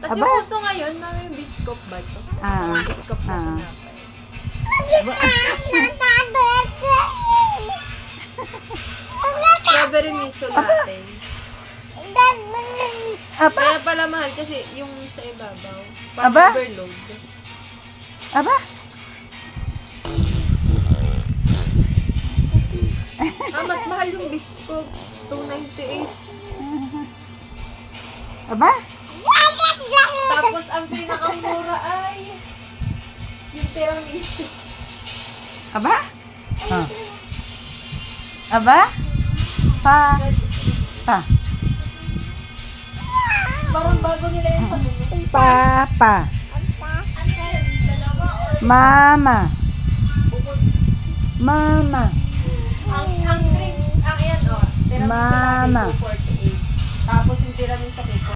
Kasi Aba? uso ngayon, may biscuit ba ito? Ah. Biscuit na Ah. tinapay. Strawberry miso latte. Aba? Kaya pala mahal kasi yung sa ibabaw. Aba? Overload. Aba? Mas mahal yung biscuit. 298. Aba? Tapos ang pinakamura ay yung tiramisu. Aba? Ah. Aba? Pa? Pa? Parang bago nila yung sa menu. Papa? Ano yan? Dalawa or Mama? bukod? Mama? Ang drinks, yan tiramisu Mama. natin 248. Tapos yung tiramisu sa cake